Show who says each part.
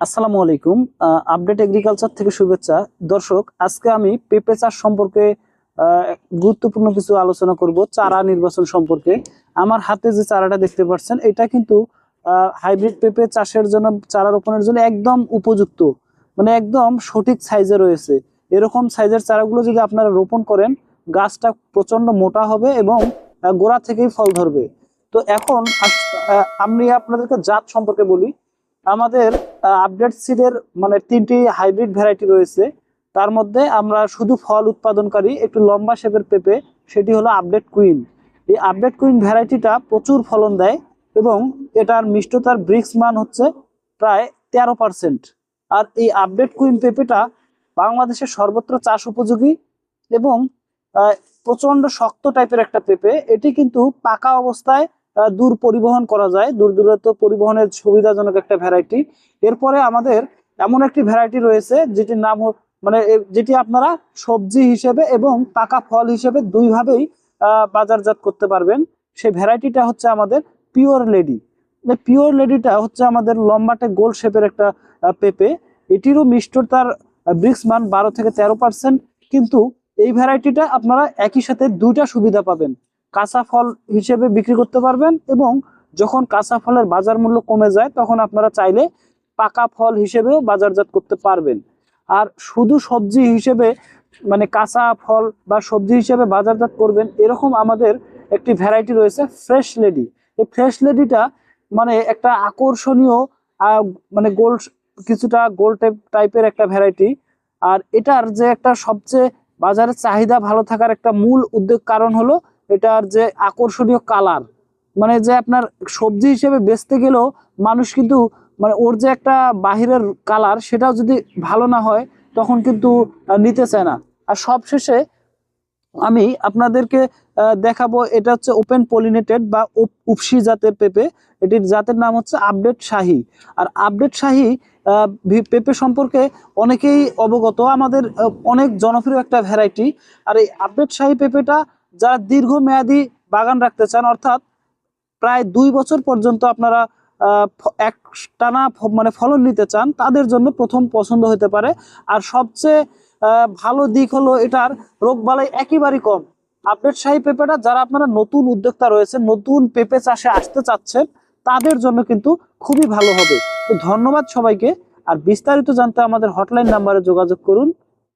Speaker 1: আসসালামু আলাইকুম। Update agriculture থেকে শুভেচ্ছা। দর্শক, আজকে আমি পেঁপে চাষ সম্পর্কে গুরুত্বপূর্ণ কিছু আলোচনা করব, চারা নির্বাচন সম্পর্কে। আমার হাতে যে চারাটা দেখতে পাচ্ছেন, এটা কিন্তু হাইব্রিড পেঁপে চাষের জন্য, চারা রোপণের জন্য একদম উপযুক্ত, মানে একদম সঠিক সাইজে রয়েছে। এরকম সাইজের চারাগুলো যদি আপনারা রোপণ করেন, গাছটা প্রচন্ড মোটা হবে এবং গোড়া থেকেই ফল ধরবে। তো এখন আমি আপনাদেরকে জাত সম্পর্কে বলি। আমাদের আপডেট সিডের মানে 3টি হাইব্রিড ভ্যারাইটি রয়েছে। তার মধ্যে আমরা শুধু ফল উৎপাদনকারী একটু লম্বা শেপের পেঁপে, সেটি হলো আপডেট কুইন। এই আপডেট কুইন ভ্যারাইটিটা প্রচুর ফলন দেয় এবং এটার মিষ্টতার ব্রিক্স মান হচ্ছে প্রায় 13%। আর এই আপডেট কুইন পেঁপেটা বাংলাদেশের সর্বত্র চাষ উপযোগী এবং প্রচন্ড শক্ত টাইপের একটা পেঁপে। এটি কিন্তু পাকা অবস্থায় দূর পরিবহন করা যায়, দূর দূরান্ত পরিবহনের সুবিধাজনক একটা ভ্যারাইটি। এরপরে আমাদের এমন একটি ভ্যারাইটি রয়েছে যেটির নাম মানে যেটি আপনারা সবজি হিসেবে এবং পাকা ফল হিসেবে দুইভাবেই বাজারজাত করতে পারবেন। সেই ভ্যারাইটিটা হচ্ছে আমাদের পিওর লেডি। পিওর লেডিটা হচ্ছে আমাদের লম্বাটে গোল শেপের একটা পেঁপে। এটিরও মিষ্টতার ব্রিক্স মান 12 থেকে 13%। কিন্তু এই ভ্যারাইটিটা আপনারা একই সাথে দুইটা সুবিধা পাবেন। কাঁচা ফল হিসেবে বিক্রি করতে পারবেন এবং যখন কাঁচা ফলের বাজার মূল্য কমে যায় তখন আপনারা চাইলে পাকা ফল হিসেবেও বাজারজাত করতে পারবেন। আর শুধু সবজি হিসেবে মানে কাঁচা ফল বা সবজি হিসেবে বাজারজাত করবেন, এরকম আমাদের একটি ভ্যারাইটি রয়েছে ফ্রেশ লেডি। এই ফ্রেশ লেডিটা মানে একটা আকর্ষণীয় মানে গোল, কিছুটা গোল টাইপের একটা ভ্যারাইটি। আর এটার যে একটা সবচেয়ে বাজারের চাহিদা ভালো থাকার একটা মূল উদ্যোগ কারণ হলো এটার যে আকর্ষণীয় কালার। মানে যে আপনার সবজি হিসেবে বেচতে গেলেও মানুষ কিন্তু মানে ওর যে একটা বাহিরের কালার, সেটাও যদি ভালো না হয় তখন কিন্তু নিতে চায় না। আর সবশেষে আমি আপনাদেরকে দেখাবো, এটা হচ্ছে ওপেন পলিনেটেড বা উপসি জাতের পেঁপে। এটির জাতের নাম হচ্ছে আপডেট শাহী। আর আপডেট শাহী পেঁপে সম্পর্কে অনেকেই অবগত, আমাদের অনেক জনপ্রিয় একটা ভ্যারাইটি। আর এই আপডেট শাহী পেঁপেটা যারা দীর্ঘমেয়াদী বাগান রাখতে চান, অর্থাৎ প্রায় 2 বছর পর্যন্ত আপনারা এক টানা মানে ফলন নিতে চান, তাদের জন্য প্রথম পছন্দ হতে পারে। আর সবচেয়ে ভালো দিক হলো এটার রোগবালাই একেবারেই কম। আপডেট শাহী পেঁপেটা যারা আপনারা নতুন উদ্যোক্তা রয়েছে, নতুন পেঁপে চাষে আসতে চাচ্ছেন, তাদের জন্য কিন্তু খুবই ভালো হবে। তো ধন্যবাদ সবাইকে। আর বিস্তারিত জানতে আমাদের হটলাইন নাম্বারে যোগাযোগ করুন।